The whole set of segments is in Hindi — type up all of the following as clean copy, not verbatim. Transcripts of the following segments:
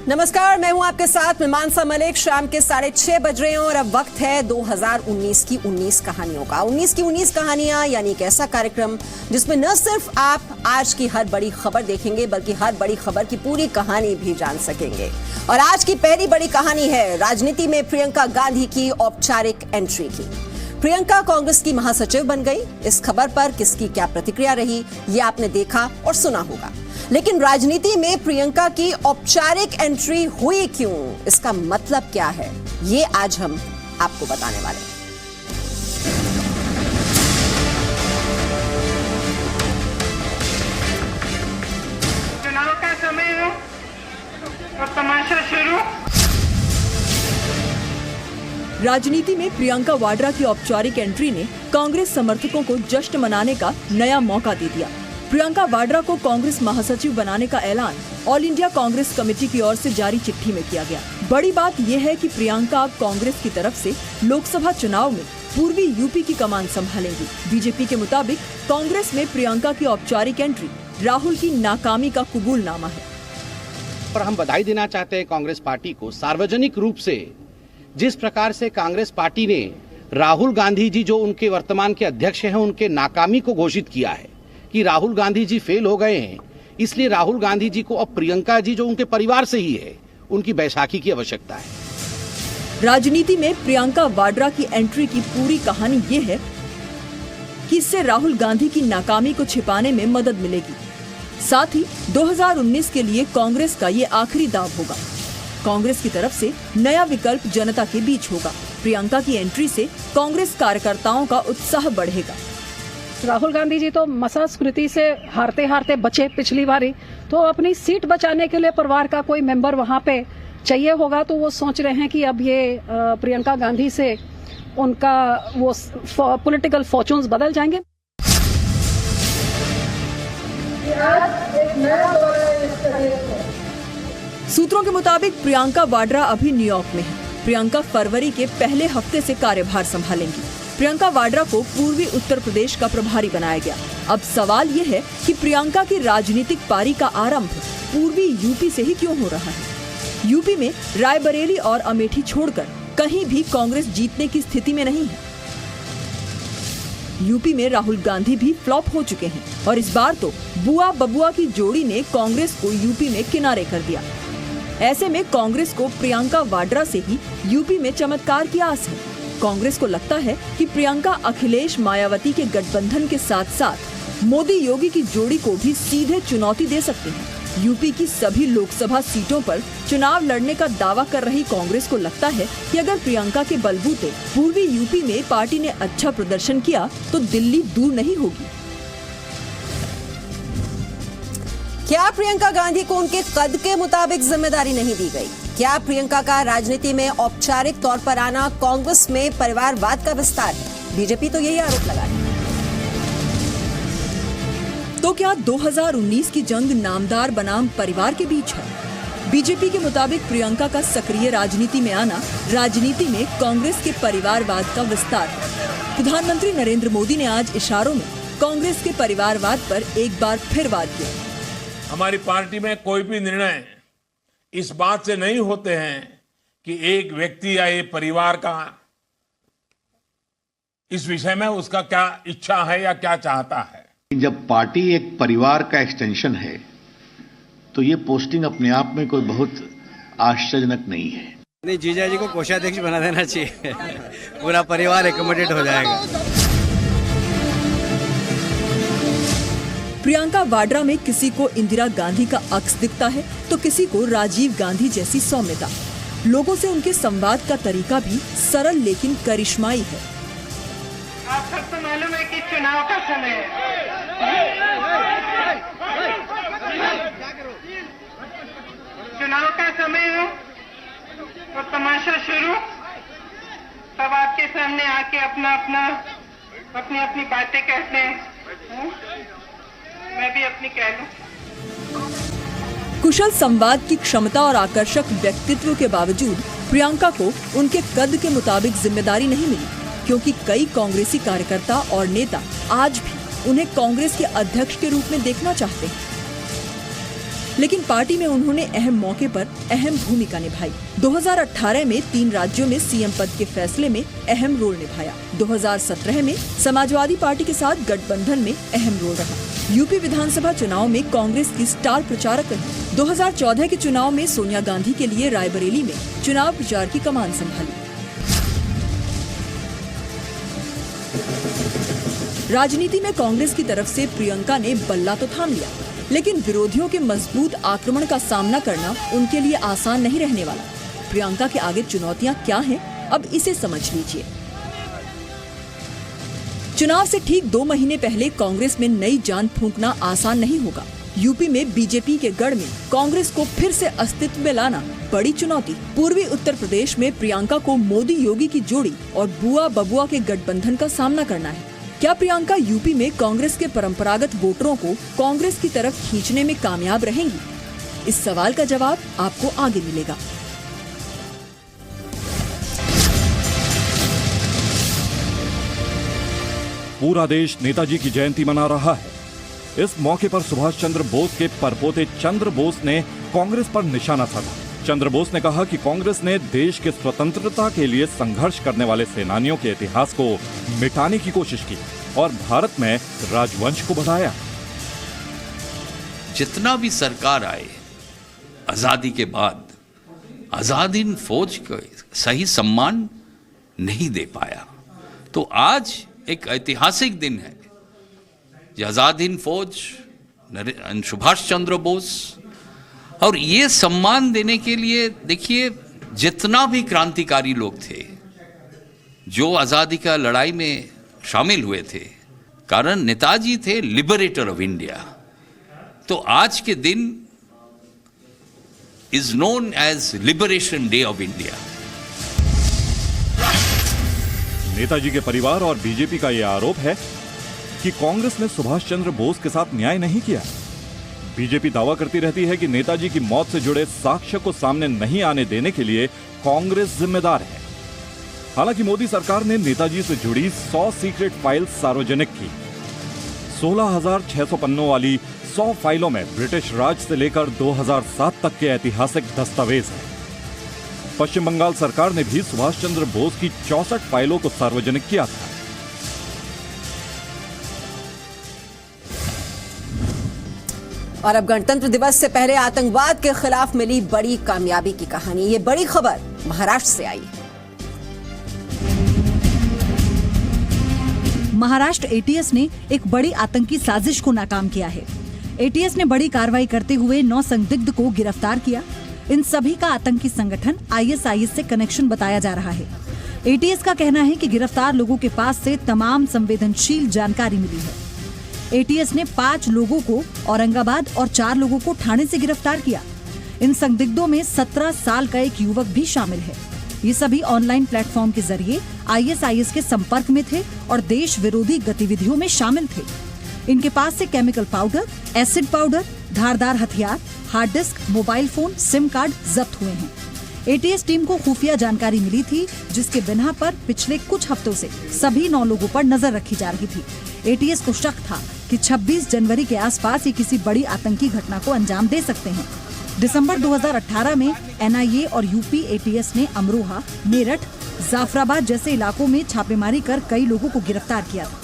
नमस्कार, मैं हूं आपके साथ मीमांसा मलिक। शाम के 6:30 बज रहे हैं और अब वक्त है 2019 की 19 कहानियों का। 19 की 19 कहानियां यानी एक ऐसा कार्यक्रम जिसमें न सिर्फ आप आज की हर बड़ी खबर देखेंगे बल्कि हर बड़ी खबर की पूरी कहानी भी जान सकेंगे। और आज की पहली बड़ी कहानी है राजनीति में प्रियंका गांधी की औपचारिक एंट्री की। प्रियंका कांग्रेस की महासचिव बन गई। इस खबर पर किसकी क्या प्रतिक्रिया रही ये आपने देखा और सुना होगा, लेकिन राजनीति में प्रियंका की औपचारिक एंट्री हुई क्यों, इसका मतलब क्या है, ये आज हम आपको बताने वाले हैं। चुनाव का समय है और तमाशा शुरू। राजनीति में प्रियंका वाड्रा की औपचारिक एंट्री ने कांग्रेस समर्थकों को जश्न मनाने का नया मौका दे दिया। प्रियंका वाड्रा को कांग्रेस महासचिव बनाने का ऐलान ऑल इंडिया कांग्रेस कमेटी की ओर से जारी चिट्ठी में किया गया। बड़ी बात यह है कि प्रियंका अब कांग्रेस की तरफ से लोकसभा चुनाव में पूर्वी यूपी की कमान संभालेंगी। बीजेपी के मुताबिक कांग्रेस में प्रियंका की औपचारिक एंट्री राहुल की नाकामी का कबूलनामा है। पर हम बधाई देना चाहते हैं कांग्रेस पार्टी को। सार्वजनिक रूप से जिस प्रकार से कांग्रेस पार्टी ने राहुल गांधी जी जो उनके वर्तमान के अध्यक्ष हैं उनके नाकामी को घोषित किया है कि राहुल गांधी जी फेल हो गए हैं, इसलिए राहुल गांधी जी को अब प्रियंका जी जो उनके परिवार से ही है उनकी बैसाखी की आवश्यकता है। राजनीति में प्रियंका वाड्रा की एंट्री की पूरी कहानी ये है कि इससे राहुल गांधी की नाकामी को छिपाने में मदद मिलेगी। साथ ही 2019 के लिए कांग्रेस का ये आखिरी दाव होगा। कांग्रेस की तरफ से नया विकल्प जनता के बीच होगा। प्रियंका की एंट्री से कांग्रेस कार्यकर्ताओं का उत्साह बढ़ेगा। राहुल गांधी जी तो मसा स्मृति से हारते हारते बचे पिछली बारी, तो अपनी सीट बचाने के लिए परिवार का कोई मेंबर वहां पे चाहिए होगा, तो वो सोच रहे हैं कि अब ये प्रियंका गांधी से उनका वो पॉलिटिकल फॉर्चून्स बदल जाएंगे। सूत्रों के मुताबिक प्रियंका वाड्रा अभी न्यूयॉर्क में है। प्रियंका फरवरी के पहले हफ्ते से कार्यभार संभालेंगी। प्रियंका वाड्रा को पूर्वी उत्तर प्रदेश का प्रभारी बनाया गया। अब सवाल ये है कि प्रियंका की राजनीतिक पारी का आरंभ पूर्वी यूपी से ही क्यों हो रहा है। यूपी में रायबरेली और अमेठी छोड़कर कहीं भी कांग्रेस जीतने की स्थिति में नहीं है। यूपी में राहुल गांधी भी फ्लॉप हो चुके हैं और इस बार तो बुआ बबुआ की जोड़ी ने कांग्रेस को यूपी में किनारे कर दिया। ऐसे में कांग्रेस को प्रियंका वाड्रा से ही यूपी में चमत्कार की आस है। कांग्रेस को लगता है कि प्रियंका अखिलेश मायावती के गठबंधन के साथ साथ मोदी योगी की जोड़ी को भी सीधे चुनौती दे सकते हैं। यूपी की सभी लोकसभा सीटों पर चुनाव लड़ने का दावा कर रही कांग्रेस को लगता है कि अगर प्रियंका के बलबूते पूर्वी यूपी में पार्टी ने अच्छा प्रदर्शन किया तो दिल्ली दूर नहीं होगी। क्या प्रियंका गांधी को उनके कद के मुताबिक जिम्मेदारी नहीं दी गई? क्या प्रियंका का राजनीति में औपचारिक तौर पर आना कांग्रेस में परिवारवाद का विस्तार है? बीजेपी तो यही आरोप लगा रही है। तो क्या 2019 की जंग नामदार बनाम परिवार के बीच है? बीजेपी के मुताबिक प्रियंका का सक्रिय राजनीति में आना राजनीति में कांग्रेस के परिवारवाद का विस्तार है। प्रधानमंत्री नरेंद्र मोदी ने आज इशारों में कांग्रेस के परिवारवाद पर एक बार फिर वार किया। हमारी पार्टी में कोई भी निर्णय इस बात से नहीं होते हैं कि एक व्यक्ति या एक परिवार का इस विषय में उसका क्या इच्छा है या क्या चाहता है। जब पार्टी एक परिवार का एक्सटेंशन है तो ये पोस्टिंग अपने आप में कोई बहुत आश्चर्यजनक नहीं है। नहीं, जीजा जी को कोषाध्यक्ष बना देना चाहिए। पूरा परिवार एकोमोडेट हो जाएगा। प्रियंका वाड्रा में किसी को इंदिरा गांधी का अक्स दिखता है तो किसी को राजीव गांधी जैसी सौम्यता। लोगों से उनके संवाद का तरीका भी सरल लेकिन करिश्माई है। आप सबको मालूम है कि चुनाव का समय है। चुनाव का समय है और तमाशा शुरू। सब आपके सामने आके अपनी बातें कहते हैं। मैं भी अपनी कह लूं। कुशल संवाद की क्षमता और आकर्षक व्यक्तित्व के बावजूद प्रियंका को उनके कद के मुताबिक जिम्मेदारी नहीं मिली, क्योंकि कई कांग्रेसी कार्यकर्ता और नेता आज भी उन्हें कांग्रेस के अध्यक्ष के रूप में देखना चाहते हैं। लेकिन पार्टी में उन्होंने अहम मौके पर अहम भूमिका निभाई। 2018 में 3 राज्यों में सीएम पद के फैसले में अहम रोल निभाया। 2017 में समाजवादी पार्टी के साथ गठबंधन में अहम रोल रहा। यूपी विधानसभा चुनाव में कांग्रेस की स्टार प्रचारक रही। 2014 के चुनाव में सोनिया गांधी के लिए रायबरेली में चुनाव प्रचार की कमान संभाली। राजनीति में कांग्रेस की तरफ से प्रियंका ने बल्ला तो थाम लिया, लेकिन विरोधियों के मजबूत आक्रमण का सामना करना उनके लिए आसान नहीं रहने वाला। प्रियंका के आगे चुनौतियां क्या हैं, अब इसे समझ लीजिए। चुनाव से ठीक 2 महीने पहले कांग्रेस में नई जान फूंकना आसान नहीं होगा। यूपी में बीजेपी के गढ़ में कांग्रेस को फिर से अस्तित्व में लाना बड़ी चुनौती। पूर्वी उत्तर प्रदेश में प्रियंका को मोदी योगी की जोड़ी और बुआ बबुआ के गठबंधन का सामना करना है। क्या प्रियंका यूपी में कांग्रेस के परंपरागत वोटरों को कांग्रेस की तरफ खींचने में कामयाब रहेंगी? इस सवाल का जवाब आपको आगे मिलेगा। पूरा देश नेताजी की जयंती मना रहा है। इस मौके पर सुभाष चंद्र बोस के परपोते चंद्र बोस ने कांग्रेस पर निशाना साधा। चंद्र बोस ने कहा कि कांग्रेस ने देश के स्वतंत्रता के लिए संघर्ष करने वाले सेनानियों के इतिहास को मिटाने की कोशिश की और भारत में राजवंश को बढ़ाया। जितना भी सरकार आए आजादी के बाद, आजाद हिंद फौज को सही सम्मान नहीं दे पाया। तो आज एक ऐतिहासिक दिन है। आजाद हिंद फौज, सुभाष चंद्र बोस, और ये सम्मान देने के लिए देखिए जितना भी क्रांतिकारी लोग थे जो आजादी का लड़ाई में शामिल हुए थे, कारण नेताजी थे लिबरेटर ऑफ इंडिया। तो आज के दिन is known as liberation day of India. Netaji के परिवार और बीजेपी का यह आरोप है कि कांग्रेस ने सुभाष चंद्र बोस के साथ न्याय नहीं किया। बीजेपी दावा करती रहती है कि नेताजी की मौत से जुड़े साक्ष्य को सामने नहीं आने देने के लिए कांग्रेस जिम्मेदार है। हालांकि मोदी सरकार ने नेताजी से जुड़ी 100 सीक्रेट फाइल्स सार्वजनिक की। 16,600 पन्नों वाली 100 फाइलों में ब्रिटिश राज से लेकर 2007 तक के ऐतिहासिक दस्तावेज हैं। पश्चिम बंगाल सरकार ने भी सुभाष चंद्र बोस की 64 फाइलों को सार्वजनिक किया था। और अब गणतंत्र दिवस से पहले आतंकवाद के खिलाफ मिली बड़ी कामयाबी की कहानी। ये बड़ी खबर महाराष्ट्र से आई। महाराष्ट्र एटीएस ने एक बड़ी आतंकी साजिश को नाकाम किया है। एटीएस ने बड़ी कार्रवाई करते हुए 9 संदिग्ध को गिरफ्तार किया। इन सभी का आतंकी संगठन आईएसआईएस से कनेक्शन बताया जा रहा है। एटीएस का कहना है कि गिरफ्तार लोगों के पास से तमाम संवेदनशील जानकारी मिली है। एटीएस ने 5 लोगों को औरंगाबाद और 4 लोगों को ठाणे से गिरफ्तार किया। इन संदिग्धों में 17 साल का एक युवक भी शामिल है। ये सभी ऑनलाइन प्लेटफॉर्म के जरिए आईएसआईएस के संपर्क में थे और देश विरोधी गतिविधियों में शामिल थे। इनके पास से केमिकल पाउडर, एसिड पाउडर, धारदार हथियार, hard disk, mobile phone, SIM card जब्त हुए हैं। एटीएस टीम को खुफिया जानकारी मिली थी, जिसके बिना पर पिछले कुछ हफ्तों से सभी 9 लोगों पर नजर रखी जा रही थी। एटीएस को शक था कि 26 जनवरी के आसपास ये किसी बड़ी आतंकी घटना को अंजाम दे सकते हैं। दिसंबर 2018 में एनआईए और यूपी एटीएस ने अमरोहा, मेरठ, जाफराबाद जैसे इलाकों में छापेमारी कर कई लोगों को गिरफ्तार किया था।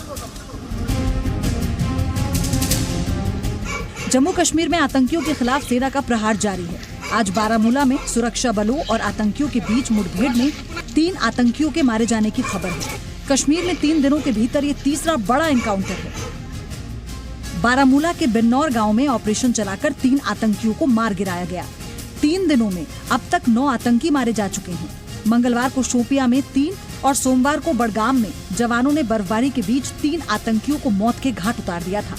जम्मू कश्मीर में आतंकियों के खिलाफ सेना का प्रहार जारी है। आज बारामूला में सुरक्षा बलों और आतंकियों के बीच मुठभेड़ में 3 आतंकियों के मारे जाने की खबर है। कश्मीर में 3 दिनों के भीतर ये तीसरा बड़ा एनकाउंटर है। बारामूला के बिन्नौर गांव में ऑपरेशन चलाकर 3 आतंकियों को मार गिराया गया। 3 दिनों में अब तक 9 आतंकी मारे जा चुके हैं। मंगलवार को शोपियां में 3 और सोमवार को बड़गाम में जवानों ने बर्फबारी के बीच 3 आतंकियों को मौत के घाट उतार दिया था।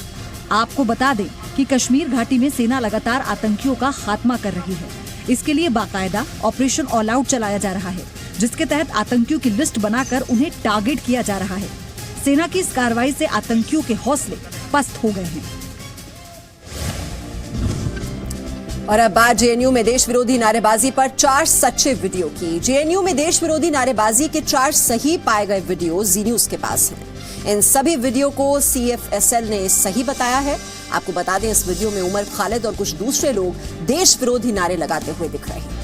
आपको बता दें कि कश्मीर घाटी में सेना लगातार आतंकियों का खात्मा कर रही है। इसके लिए बाकायदा ऑपरेशन ऑल आउट चलाया जा रहा है, जिसके तहत आतंकियों की लिस्ट बनाकर उन्हें टारगेट किया जा रहा है। सेना की इस कार्रवाई से आतंकियों के हौसले पस्त हो गए हैं। और अब बात जेएनयू में देश विरोधी नारेबाजी पर 4 सच्चे वीडियो की। जेएनयू में देश विरोधी नारेबाजी के 4 सही पाए गए वीडियो जी न्यूज के पास हैं। इन सभी वीडियो को CFSL ने सही बताया है। आपको बता दें, इस वीडियो में उमर खालिद और कुछ दूसरे लोग देश विरोधी नारे लगाते हुए दिख रहे हैं।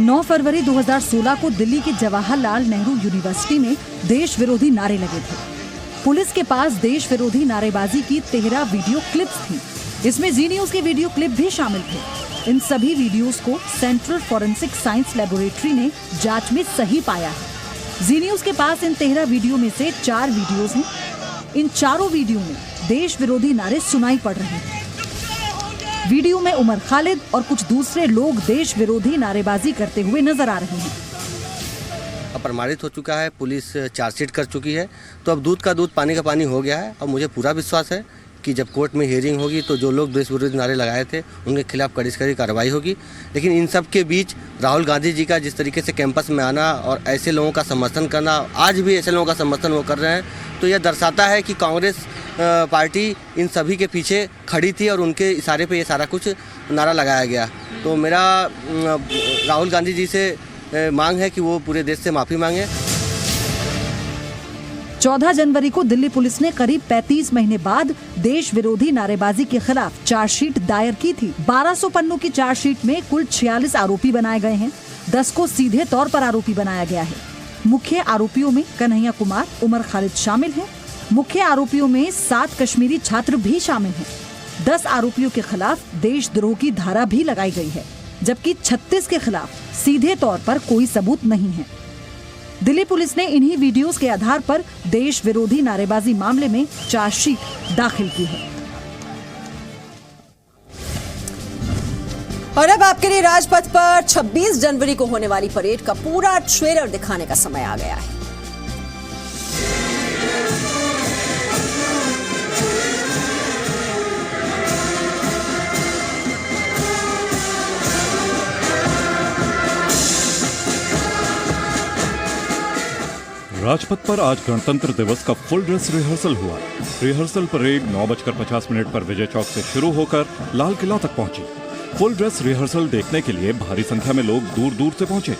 नौ फरवरी 2016 को दिल्ली के जवाहरलाल नेहरू यूनिवर्सिटी में देश विरोधी नारे लगे थे। पुलिस के पास देश विरोधी नारेबाजी की 13 वीडियो क्लिप्स थी। इसमें जी न्यूज के वीडियो क्लिप भी शामिल थे। इन सभी वीडियोस को सेंट्रल फॉरेंसिक साइंस लेबोरेटरी ने जांच में सही पाया है। जी न्यूज के पास इन 13 वीडियो में से 4 वीडियोस हैं। इन चारों वीडियो में देश विरोधी नारे सुनाई पड़ रहे हैं। वीडियो में उमर खालिद और कुछ दूसरे लोग देश विरोधी नारेबाजी करते हुए नजर आ रहे हैं। प्रमाणित हो चुका है, पुलिस चार्जशीट कर चुकी है, तो अब दूध का दूध पानी का पानी हो गया है। और मुझे पूरा विश्वास है कि जब कोर्ट में हियरिंग होगी तो जो लोग देश विरोधी नारे लगाए थे उनके खिलाफ कड़ी से कड़ी कार्रवाई होगी। लेकिन इन सब के बीच राहुल गांधी जी का जिस तरीके से कैंपस में आना और ऐसे लोगों का समर्थन करना, आज भी ऐसे लोगों का समर्थन वो कर रहे हैं, तो यह दर्शाता है कि कांग्रेस पार्टी इन सभी के पीछे खड़ी थी और उनके इशारे पे ये सारा कुछ नारा लगाया गया। तो मेरा राहुल गांधी जी से मांग है कि वो पूरे देश से माफ़ी मांगे। 14 जनवरी को दिल्ली पुलिस ने करीब 35 महीने बाद देश विरोधी नारेबाजी के खिलाफ चार्जशीट दायर की थी। 1200 पन्नों की चार्जशीट में कुल 46 आरोपी बनाए गए हैं। 10 को सीधे तौर पर आरोपी बनाया गया है। मुख्य आरोपियों में कन्हैया कुमार, उमर खालिद शामिल हैं। मुख्य आरोपियों में 7 कश्मीरी छात्र भी शामिल हैं। 10 आरोपियों के खिलाफ देशद्रोह की धारा भी लगाई गई है, जबकि 36 के खिलाफ सीधे तौर पर कोई सबूत नहीं है। दिल्ली पुलिस ने इन्हीं वीडियोस के आधार पर देश विरोधी नारेबाजी मामले में चार्जशीट दाखिल की है। और अब आपके लिए राजपथ पर 26 जनवरी को होने वाली परेड का पूरा ट्रेलर दिखाने का समय आ गया है। राजपथ पर आज गणतंत्र दिवस का फुल ड्रेस रिहर्सल हुआ। रिहर्सल परेड 9:50 पर विजय चौक से शुरू होकर लाल किला तक पहुंची। फुल ड्रेस रिहर्सल देखने के लिए भारी संख्या में लोग दूर दूर से पहुंचे।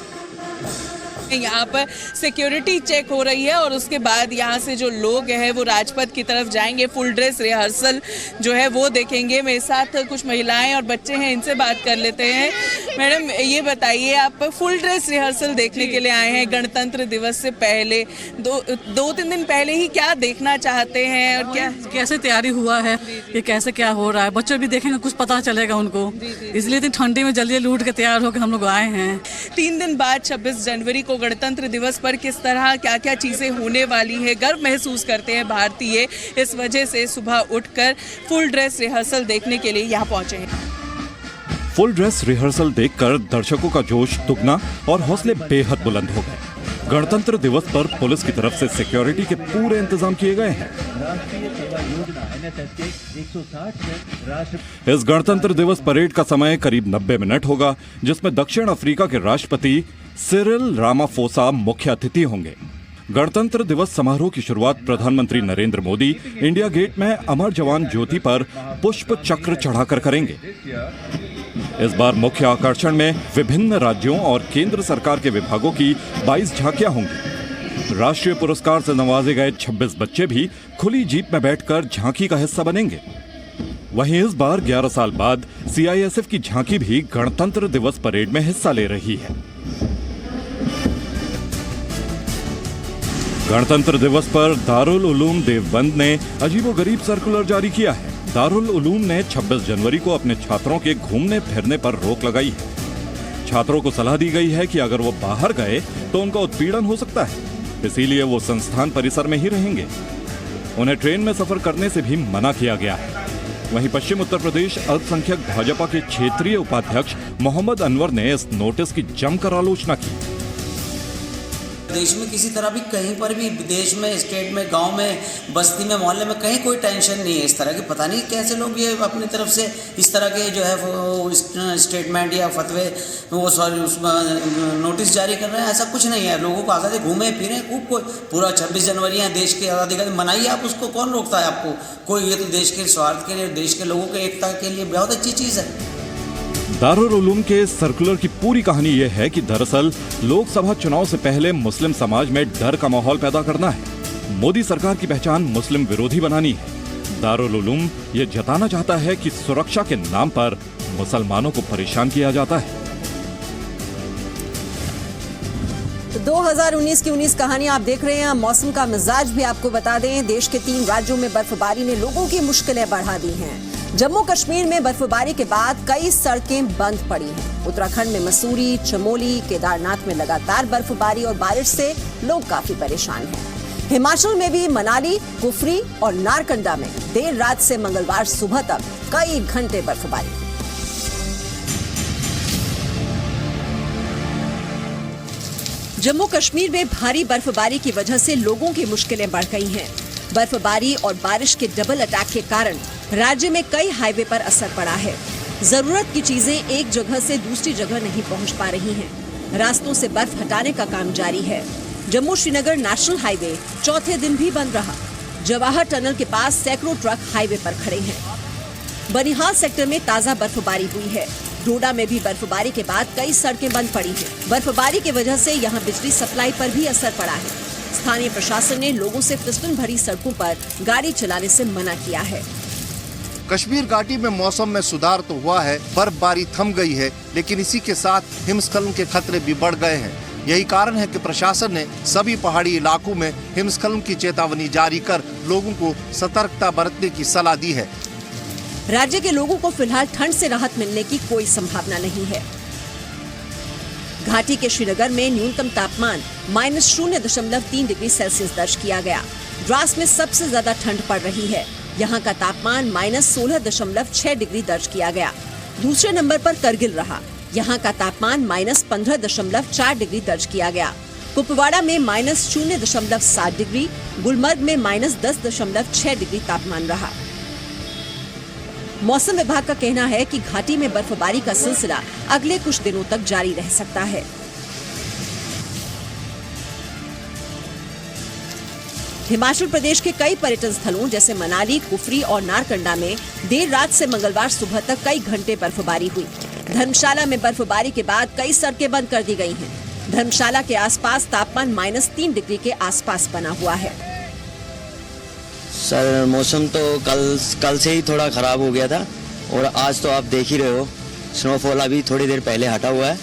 यहाँ पर सिक्योरिटी चेक हो रही है और उसके बाद यहाँ से जो लोग हैं वो राजपथ की तरफ जाएंगे। फुल ड्रेस रिहर्सल जो है वो देखेंगे। मेरे साथ कुछ महिलाएं और बच्चे हैं, इनसे बात कर लेते हैं। मैडम, ये बताइए, आप फुल ड्रेस रिहर्सल देखने के लिए आए हैं गणतंत्र दिवस से पहले, 2-3 दिन पहले ही, क्या देखना चाहते हैं और क्या कैसे तैयारी हुआ है, ये कैसे क्या हो रहा है, बच्चे भी देखेंगे, कुछ पता चलेगा उनको। इसलिए इतनी ठंडी में जल्दी लूट के तैयार होकर हम लोग आए हैं। 3 दिन बाद 26 जनवरी को गणतंत्र दिवस पर किस तरह क्या क्या चीजें होने वाली है, गर्व महसूस करते हैं भारतीय, इस वजह से सुबह उठकर फुल ड्रेस रिहर्सल देखने के लिए यहाँ पहुंचे हैं। फुल ड्रेस रिहर्सल देखकर दर्शकों का जोश दुगना और हौसले बेहद बुलंद हो गए। गणतंत्र दिवस पर पुलिस की तरफ से सिक्योरिटी के पूरे इंतजाम किए गए हैं। इस गणतंत्र दिवस परेड का समय करीब 90 मिनट होगा, जिसमें दक्षिण अफ्रीका के राष्ट्रपति सिरिल रामाफोसा मुख्य अतिथि होंगे। गणतंत्र दिवस समारोह की शुरुआत प्रधानमंत्री नरेंद्र मोदी इंडिया गेट में अमर जवान ज्योति पर पुष्प चक्र चढ़ाकर करेंगे। इस बार मुख्य आकर्षण में विभिन्न राज्यों और केंद्र सरकार के विभागों की 22 झांकियां होंगी। राष्ट्रीय पुरस्कार से नवाजे गए 26 बच्चे भी खुली जीप में बैठकर झांकी का हिस्सा बनेंगे। वहीं इस बार 11 साल बाद CISF की झांकी भी गणतंत्र दिवस परेड में हिस्सा ले रही है। गणतंत्र दिवस पर दारुल उलूम देवबंद ने अजीबोगरीब सर्कुलर जारी किया है। दारुल उलूम ने 26 जनवरी को अपने छात्रों के घूमने फिरने पर रोक लगाई है। छात्रों को सलाह दी गई है कि अगर वो बाहर गए तो उनका उत्पीड़न हो सकता है, इसीलिए वो संस्थान परिसर में ही रहेंगे। उन्हें ट्रेन में सफर करने से भी मना किया गया है। वहीं पश्चिम उत्तर प्रदेश अल्पसंख्यक भाजपा के क्षेत्रीय उपाध्यक्ष मोहम्मद अनवर ने इस नोटिस की जमकर आलोचना की। देश में किसी तरह भी कहीं पर भी, देश में, स्टेट में, गांव में, बस्ती में, मोहल्ले में कहीं कोई टेंशन नहीं है इस तरह की। पता नहीं कैसे लोग ये अपनी तरफ से इस तरह के जो है वो स्टेटमेंट या फतवे नोटिस जारी कर रहे हैं। ऐसा कुछ नहीं है। लोगों को आज़ादी, घूमे फिरें खूब, कोई पूरा 26 जनवरी है देश की आज़ादी का मनाइए आप, उसको कौन रोकता है आपको? कोई, ये तो देश के स्वार्थ के लिए, देश के लोगों के एकता के लिए बहुत अच्छी चीज़ है। दारुल उलूम के सर्कुलर की पूरी कहानी यह है कि दरअसल लोकसभा चुनाव से पहले मुस्लिम समाज में डर का माहौल पैदा करना है। मोदी सरकार की पहचान मुस्लिम विरोधी बनानी है। दारुल उलूम ये जताना चाहता है कि सुरक्षा के नाम पर मुसलमानों को परेशान किया जाता है। 2019 की 19 कहानियां आप देख रहे हैं। मौसम का मिजाज भी आपको बता दें, देश के 3 राज्यों में बर्फबारी ने लोगों की मुश्किलें बढ़ा दी हैं। जम्मू कश्मीर में बर्फबारी के बाद कई सड़कें बंद पड़ी हैं। उत्तराखंड में मसूरी, चमोली, केदारनाथ में लगातार बर्फबारी और बारिश से लोग काफी परेशान हैं। हिमाचल में भी मनाली, कुफरी और नारकंडा में देर रात से मंगलवार सुबह तक कई घंटे बर्फबारी। जम्मू कश्मीर में भारी बर्फबारी की वजह से लोगों की मुश्किलें बढ़ गई हैं। बर्फबारी और बारिश के डबल अटैक के कारण राज्य में कई हाईवे पर असर पड़ा है। जरूरत की चीजें एक जगह से दूसरी जगह नहीं पहुंच पा रही हैं। रास्तों से बर्फ हटाने का काम जारी है। जम्मू श्रीनगर नेशनल हाईवे चौथे दिन भी बंद रहा। जवाहर टनल के पास सैकड़ों ट्रक हाईवे पर खड़े हैं। बनिहाल सेक्टर में ताजा बर्फबारी हुई है। डोडा में भी बर्फबारी के बाद कई सड़कें बंद पड़ी हैं। बर्फबारी की वजह से यहां बिजली सप्लाई पर भी असर पड़ा है। स्थानीय प्रशासन ने लोगों से फिसलन भरी सड़कों पर गाड़ी चलाने से मना किया है। कश्मीर घाटी में मौसम में सुधार तो हुआ है, बर्फबारी थम गई है, लेकिन इसी के साथ हिमस्खलन के खतरे भी बढ़ गए हैं। यही कारण है कि प्रशासन ने सभी पहाड़ी इलाकों में हिमस्खलन की चेतावनी जारी कर लोगों को सतर्कता बरतने की सलाह दी है। राज्य के लोगों को फिलहाल ठंड से राहत मिलने की कोई संभावना नहीं है। घाटी के श्रीनगर में न्यूनतम तापमान -0.3 डिग्री सेल्सियस दर्ज किया गया। द्रास में सबसे ज्यादा ठंड पड़ रही है। यहाँ का तापमान -16.6 डिग्री दर्ज किया गया। दूसरे नंबर पर करगिल रहा। यहाँ का तापमान -15.4 डिग्री दर्ज किया गया। कुपवाड़ा में -0.7 डिग्री, गुलमर्ग में -10.6 डिग्री तापमान रहा। मौसम विभाग का कहना है कि घाटी में बर्फबारी का सिलसिला अगले कुछ दिनों तक जारी रह सकता है। हिमाचल प्रदेश के कई पर्यटन स्थलों जैसे मनाली, कुफरी और नारकंडा में देर रात से मंगलवार सुबह तक कई घंटे बर्फबारी हुई। धर्मशाला में बर्फबारी के बाद कई सड़कें बंद कर दी गई हैं। धर्मशाला के आसपास तापमान -3 डिग्री के आसपास बना हुआ है। सर मौसम तो कल से ही थोड़ा खराब हो गया था और आज तो आप देख ही रहे हो, स्नोफॉल अभी थोड़ी देर पहले हटा हुआ है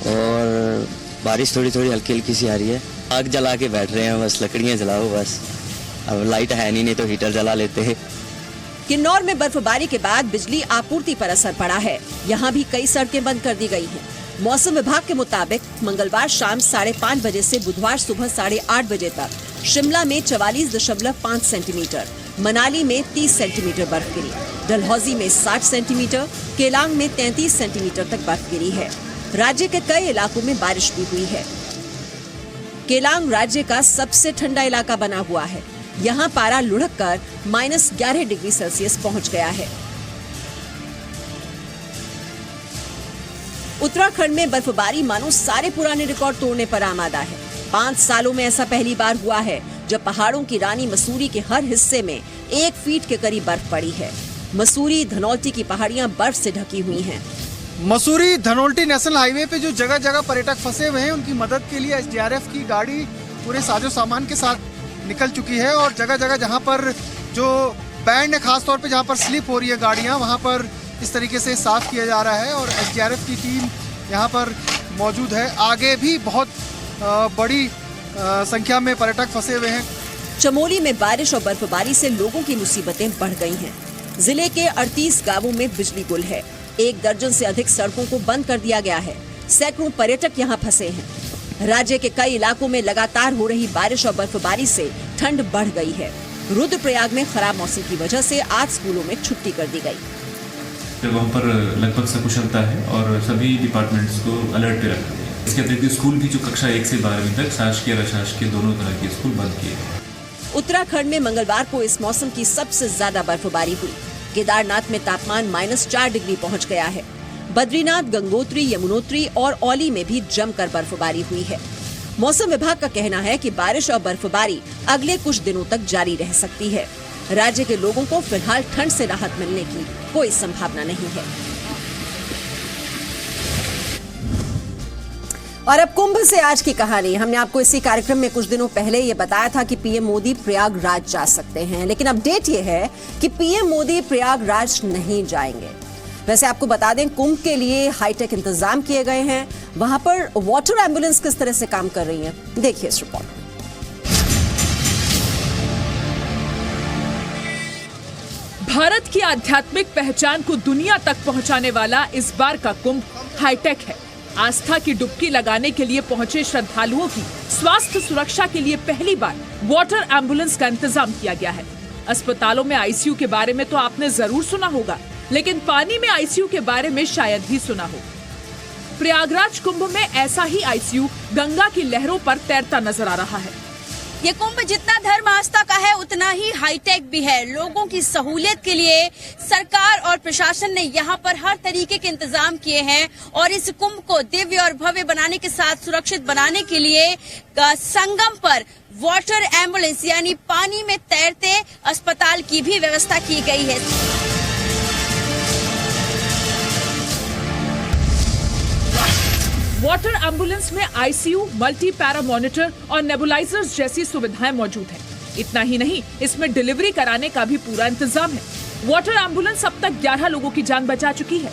और बारिश थोड़ी थोड़ी हल्की हल्की सी आ रही है। आग जला के बैठ रहे हैं, बस लकड़ियां जलाओ बस। अब लाइट है नहीं तो हीटर जला लेते हैं। किन्नौर में बर्फबारी के बाद बिजली आपूर्ति पर असर पड़ा है। यहाँ भी कई सड़कें बंद कर दी गई हैं। मौसम विभाग के मुताबिक मंगलवार शाम 5:30 बजे से बुधवार सुबह 8:30 बजे तक शिमला में 44.5 सेंटीमीटर, मनाली में 30 सेंटीमीटर बर्फ गिरी, डलहौजी में 60 सेंटीमीटर, केलांग में 33 सेंटीमीटर तक बर्फ गिरी है। राज्य के कई इलाकों में बारिश भी हुई है। केलांग राज्य का सबसे ठंडा इलाका बना हुआ है। यहाँ पारा लुढ़क कर -11 डिग्री सेल्सियस पहुँच गया है। उत्तराखंड में बर्फबारी मानो सारे पुराने रिकॉर्ड तोड़ने पर आमादा है। 5 सालों में ऐसा पहली बार हुआ है जब पहाड़ों की रानी मसूरी के हर हिस्से में 1 फीट के करीब बर्फ पड़ी है। मसूरी धनौल्टी की पहाड़ियां बर्फ से ढकी हुई हैं। मसूरी धनौल्टी नेशनल हाईवे पे जो जगह जगह पर्यटक फंसे हुए हैं, उनकी मदद के लिए SDRF की गाड़ी पूरे साजो सामान के साथ निकल चुकी है और जगह जगह जहाँ पर जो बैंड है, खास तौर पे जहाँ पर स्लिप हो रही है गाड़ियाँ, वहाँ पर इस तरीके से साफ किया जा रहा है और SDRF की टीम यहाँ पर मौजूद है। आगे भी बहुत बड़ी संख्या में पर्यटक फंसे हुए हैं। चमोली में बारिश और बर्फबारी से लोगों की मुसीबतें बढ़ गई हैं। जिले के 38 गांवों में बिजली गुल है। 1 दर्जन से अधिक सड़कों को बंद कर दिया गया है। सैकड़ों पर्यटक यहाँ फंसे हैं। राज्य के कई इलाकों में लगातार हो रही बारिश और बर्फबारी से ठंड बढ़ गई है। रुद्रप्रयाग में खराब मौसम की वजह से आज स्कूलों में छुट्टी कर दी गई। वहाँ पर लगभग सकुशलता है और सभी डिपार्टमेंट्स को अलर्ट पे रखा गया। इसके अतिरिक्त स्कूल भी जो कक्षा 1 से 12वीं तक शासकीय और अशासकीय दोनों तरह के स्कूल बंद किए गए। उत्तराखंड में मंगलवार को इस मौसम की सबसे ज्यादा बर्फबारी हुई। केदारनाथ में तापमान -4 डिग्री पहुंच गया है। बद्रीनाथ, गंगोत्री, यमुनोत्री और औली में भी जमकर बर्फबारी हुई है। मौसम विभाग का कहना है कि बारिश और बर्फबारी अगले कुछ दिनों तक जारी रह सकती है। राज्य के लोगों को फिलहाल ठंड से राहत मिलने की कोई संभावना नहीं है। और अब कुंभ से आज की कहानी। हमने आपको इसी कार्यक्रम में कुछ दिनों पहले ये बताया था कि पीएम मोदी प्रयागराज जा सकते हैं, लेकिन अपडेट ये है कि पीएम मोदी प्रयागराज नहीं जाएंगे। वैसे आपको बता दें, कुंभ के लिए हाईटेक इंतजाम किए गए हैं। वहां पर वाटर एम्बुलेंस किस तरह से काम कर रही है, देखिए इस रिपोर्ट में। भारत की आध्यात्मिक पहचान को दुनिया तक पहुंचाने वाला इस बार का कुंभ हाईटेक है। आस्था की डुबकी लगाने के लिए पहुंचे श्रद्धालुओं की स्वास्थ्य सुरक्षा के लिए पहली बार वाटर एम्बुलेंस का इंतजाम किया गया है। अस्पतालों में आईसीयू के बारे में तो आपने जरूर सुना होगा, लेकिन पानी में आईसीयू के बारे में शायद ही सुना हो। प्रयागराज कुंभ में ऐसा ही आईसीयू गंगा की लहरों पर तैरता नजर आ रहा है। ये कुंभ जितना धर्म आस्था का है उतना ही हाईटेक भी है। लोगों की सहूलियत के लिए सरकार और प्रशासन ने यहाँ पर हर तरीके के इंतजाम किए हैं और इस कुंभ को दिव्य और भव्य बनाने के साथ सुरक्षित बनाने के लिए संगम पर वाटर एम्बुलेंस यानी पानी में तैरते अस्पताल की भी व्यवस्था की गई है। वाटर एम्बुलेंस में आईसीयू, मल्टी पैरा मॉनिटर और नेबुलाइजर्स जैसी सुविधाएं मौजूद हैं। इतना ही नहीं, इसमें डिलीवरी कराने का भी पूरा इंतजाम है। वाटर एम्बुलेंस अब तक 11 लोगों की जान बचा चुकी है।